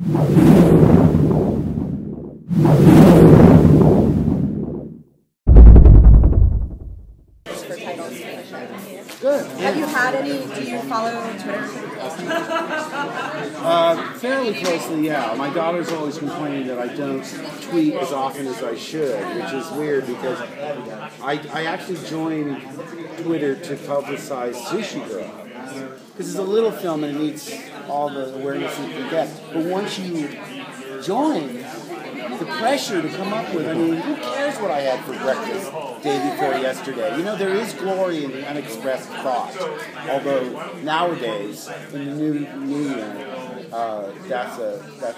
For titles. Good. Have you had any? Do you follow Twitter? Fairly closely, yeah. My daughter's always complaining that I don't tweet as often as I should, which is weird because I actually joined Twitter to publicize Sushi Girl. Because it's a little film and it needs all the awareness you can get. But once you join, the pressure to come up with, I mean, who cares what I had for breakfast day before yesterday? You know, there is glory in the unexpressed thought. Although nowadays, in the new medium, that's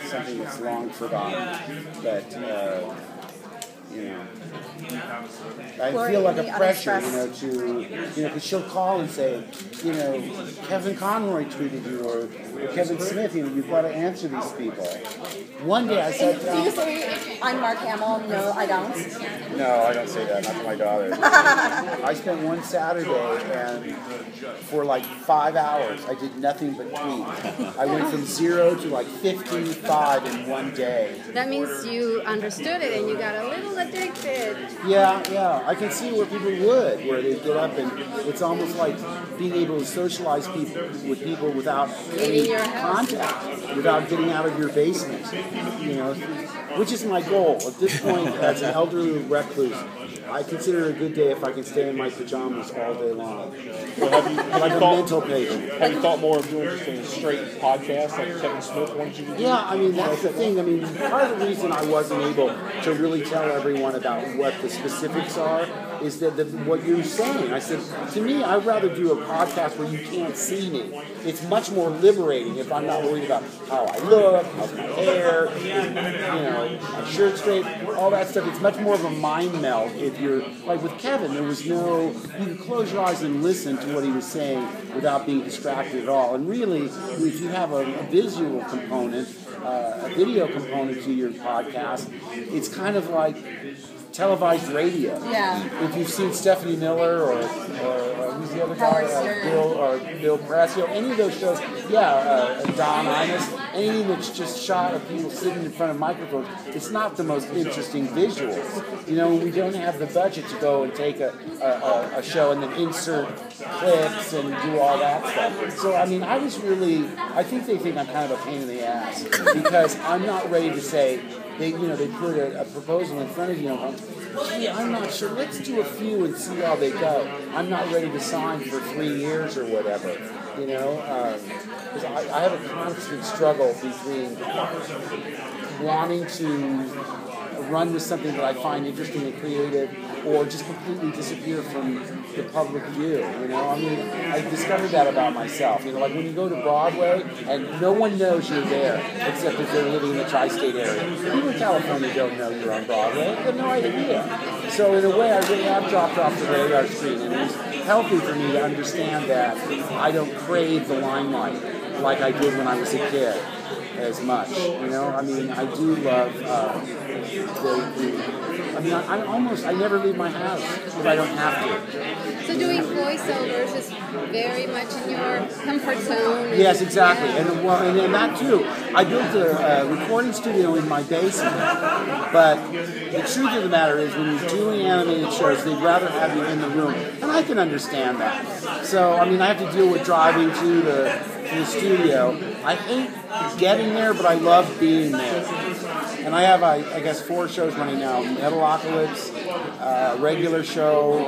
something that's long forgotten. But you know, I feel like a pressure, because she'll call and say, Kevin Conroy tweeted you, or Kevin Smith, you've got to answer these people. One day I said, do you say, I'm Mark Hamill? No, I don't. No, I don't say that, not to my daughter. I spent one Saturday, and for like 5 hours, I did nothing but tweet. I went from 0 to like 55 in one day. That means you understood it and you got a little addicted. Yeah. I can see where people would, where they get up and it's almost like being able to socialize with people without any contact, without getting out of your basement, which is my goal. At this point, as an elderly recluse, I consider it a good day if I can stay in my pajamas all day long. Well, like a mental patient. Have you thought more of doing just a straight podcast like Kevin Smith wanted you to do? Yeah, I mean, that's the thing. I mean, part of the reason I wasn't able to really tell everyone about what the specifics are is that what you're saying. I said, to me, I'd rather do a podcast where you can't see me. It's much more liberating if I'm not worried about how I look, how's my hair, my shirt straight, all that stuff. It's much more of a mind meld. If you're, like with Kevin, there was no, you could close your eyes and listen to what he was saying without being distracted at all. And really, if you have a visual component, a video component to your podcast, it's kind of like televised radio. Yeah. If you've seen Stephanie Miller or who's the other guy, Bill Press, any of those shows, Don Imus, anything that's just shot of people sitting in front of microphones, it's not the most interesting visuals. We don't have the budget to go and take a show and then insert clips and do all that stuff. So, I mean, I think they think I'm kind of a pain in the ass because I'm not ready to say, they put a proposal in front of you and I'm not sure, let's do a few and see how they go. I'm not ready to sign for 3 years or whatever, because I have a constant struggle between wanting to run with something that I find interesting and creative or just completely disappear from the public view, I mean, I discovered that about myself, like when you go to Broadway and no one knows you're there except if they're living in the tri-state area. People in California don't know you're on Broadway. They have no idea. So in a way, I really have dropped off the radar screen, and it's healthy for me to understand that I don't crave the limelight like I did when I was a kid as much, I mean, I do love I never leave my house if I don't have to. So doing voiceovers is very much in your comfort zone. Yes, exactly. And that too. I built a recording studio in my basement, but the truth of the matter is when you're doing animated shows, they'd rather have you in the room. And I can understand that. So, I mean, I have to deal with driving to the studio. I hate getting there, but I love being there. And I have, I guess, 4 shows running now. Metalocalypse, regular show.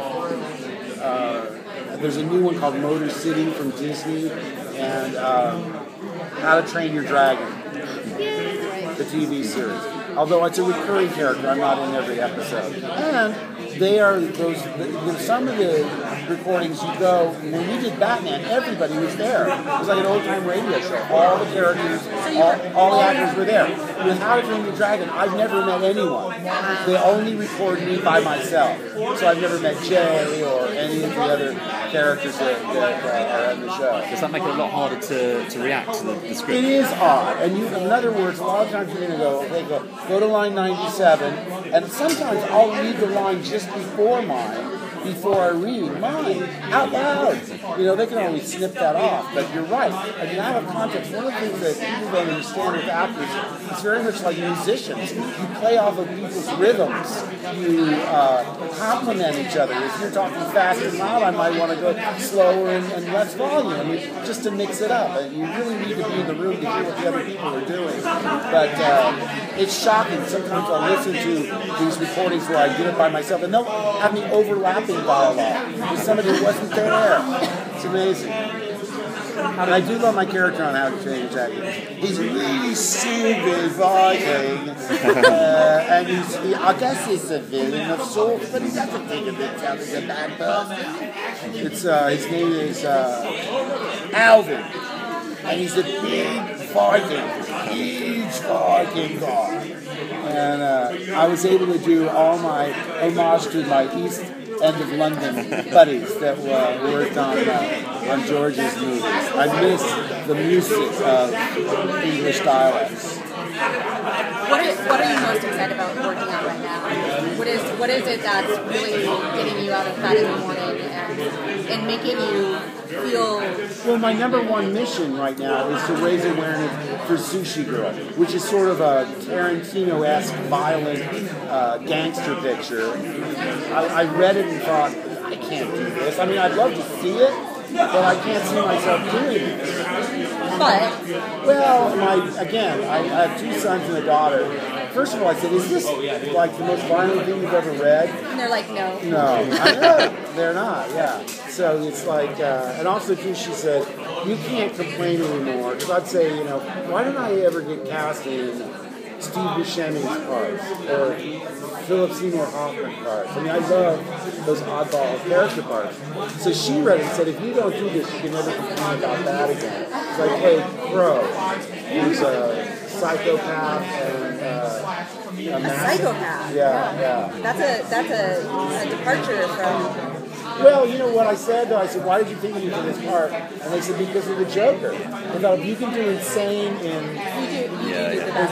There's a new one called Motor City from Disney, and How to Train Your Dragon, the TV series. Although it's a recurring character, I'm not in every episode. And they are those, some of the recordings you go, when we did Batman, everybody was there. It was like an old-time radio show. All the characters, all the actors were there. With How to Train Your Dragon, I've never met anyone. They only record me by myself. So I've never met Jay or any of the other characters that are on the show. Does that make it a lot harder to react to the script? It is odd. And in other words, a lot of times you're going to go to line 97, and sometimes I'll read the line just before I read mine out loud. they can always snip that off. But you're right. I mean, out of context, one of the things that people don't understand with actors, it's very much like musicians. You play off of people's rhythms. You complement each other. If you're talking fast and loud, I might want to go slower and less volume. I mean, just to mix it up. And you really need to be in the room to hear what the other people are doing. But it's shocking. Sometimes I'll listen to these recordings where I do it by myself, and they'll have me overlapping dialogue with somebody who wasn't there. It's amazing. And I do love my character on How to Train Your Dragon. He's really super Viking, and I guess he's a villain of sorts, but he doesn't think of himself as a bad person. His name is Alvin, and he's a big Viking, huge Viking guy. And I was able to do all my homage to my East End of London buddies that worked on George's movies. I miss the music of English dialects. What are you most excited about working on right now? What is it that's really getting you out of bed in the morning and making you feel? Well, my number one mission right now is to raise awareness for Sushi Girl, which is sort of a Tarantino-esque violent gangster picture. I read it and thought, I can't do this. I mean, I'd love to see it, but I can't see myself doing it. But, well, I have two sons and a daughter. First of all, I said, is this like the most violent thing you've ever read? And they're like, no. No, I know. They're not, yeah. So it's like, and also too, she said, you can't complain anymore. Because I'd say, why didn't I ever get cast in Steve Buscemi's parts or Philip Seymour Hoffman parts? I mean, I love those oddball character parts. So she read it and said, if you don't do this, you can never complain about that again. So I played Crow, who's a psychopath and a psychopath. Yeah. That's a departure from. Well, you know what I said, though? I said, why did you think of me for this part? And they said, because of the Joker. I thought, if you can do insane in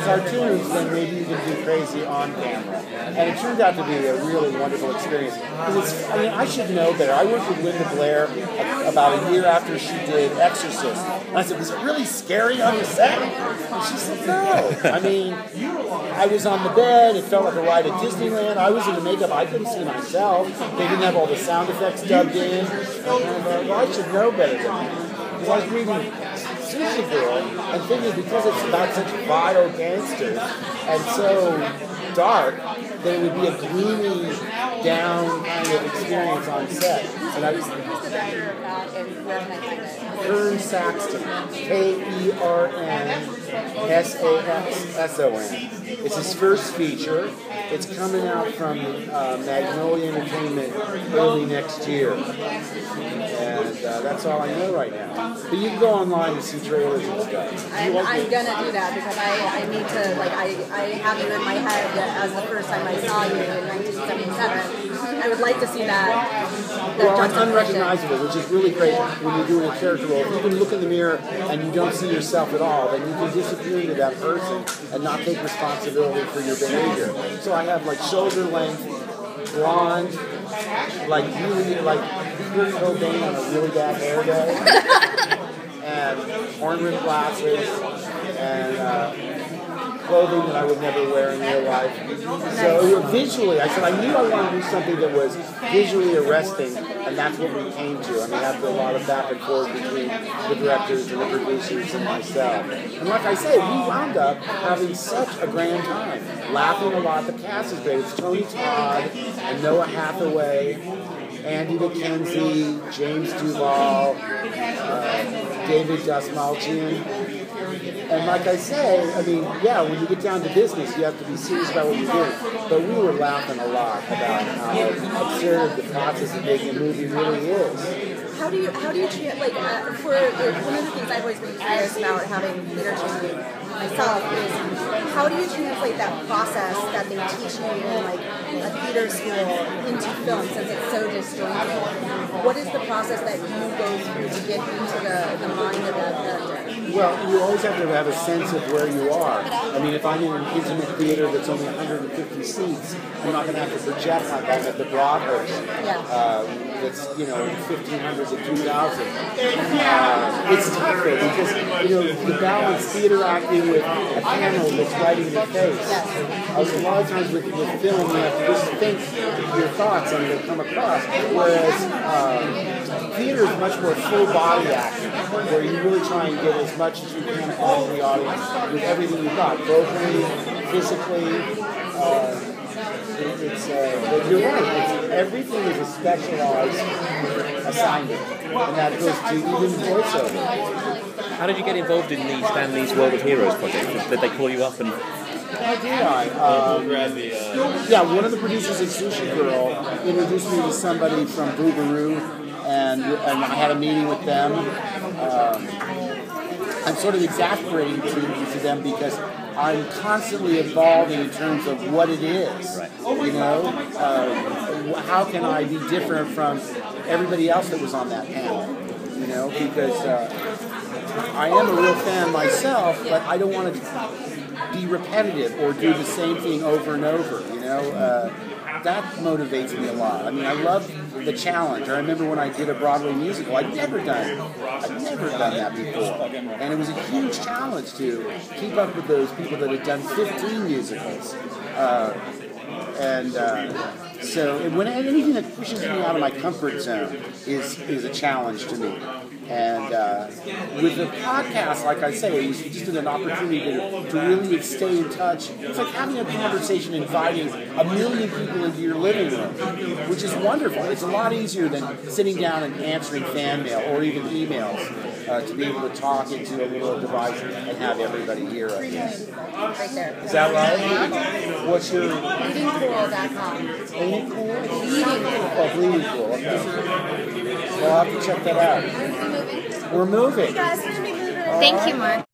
cartoons, then maybe you can do crazy on camera. And it turned out to be a really wonderful experience. Because I should know better. I worked with Linda Blair about a year after she did Exorcist. And I said, was it really scary on the set? And she said, no. I mean, I was on the bed. It felt like a ride at Disneyland. I was in the makeup. I couldn't see myself. They didn't have all the sound effects dubbed in. And I should know better than that. Because I was reading Sushi Girl and thinking, because it's about such vile gangsters and so dark, that it would be a gloomy, down kind of experience on set. And I was Who's the director of that, and where can I find it? Kern Saxton, KERNSAXSON. It's his first feature. It's coming out from Magnolia Entertainment early next year. And that's all I know right now. But you can go online and see trailers and stuff. I'm gonna do that because I need to, I have you in my head as the first time I saw you in 1977. I would like to see that. Well, it's unrecognizable, which is really great when you're doing a character role. If you can look in the mirror and you don't see yourself at all, then you can disappear into that person and not take responsibility for your behavior. So I have shoulder length, blonde, really Kurt Cobain on a really bad hair day, and horn-rimmed glasses, and clothing that I would never wear in real life. So visually, I said I knew I wanted to do something that was visually arresting, and that's what we came to. I mean, after a lot of back and forth between the directors and the producers and myself. And like I say, we wound up having such a grand time, laughing a lot. The cast is great. It's Tony Todd and Noah Hathaway, Andy McKenzie, James Duvall, David Dastmalchian. And like I say, when you get down to business, you have to be serious about what you're doing. But we were laughing a lot about how absurd the process of making a movie really is. How do you treat one of the things I've always been curious about having theater training myself is how do you translate that process that they teach you in like a theater school into film, since it's so disjointed? What is the process that you go through to get into the mind of that character? Well, you always have to have a sense of where you are. I mean, if I'm in an intimate theater that's only 150 seats, I'm not going to have to project like I'm at the Broadhurst. That's, 1,500 to 2,000. It's tough though, because, the balance theater acting with a camera that's right in your face. A lot of times with film, you have to just think your thoughts and they come across, whereas theater is much more full body acting, where you really try and get as much as you can out of the audience with everything you've got, vocally, physically. You're right. Everything is a specialized assignment, and that goes to even voiceover. How did you get involved in the Stan Lee's World of Heroes project? Did they call you up and? One of the producers at Sushi Girl introduced me to somebody from Boogaroo, and I had a meeting with them. I'm sort of exasperating to them because I'm constantly evolving in terms of what it is. Right. How can I be different from everybody else that was on that panel? Because I am a real fan myself, but I don't want to be repetitive or do the same thing over and over. That motivates me a lot. I mean, I love the challenge. I remember when I did a Broadway musical, I'd never done that before. And it was a huge challenge to keep up with those people that had done 15 musicals. So anything that pushes me out of my comfort zone is a challenge to me. And with the podcast, like I say, it was just an opportunity to really stay in touch. It's like having a conversation, inviting 1 million people into your living room, which is wonderful. It's a lot easier than sitting down and answering fan mail or even emails. To be able to talk into a little device and have everybody hear us. Right there. Is that right? What's your... Bleedingcool.com. Bleeding Cool? Bleeding Cool. Oh, Bleeding Cool. Okay. Well, I'll have to check that out. We're moving. Thank you, Mark.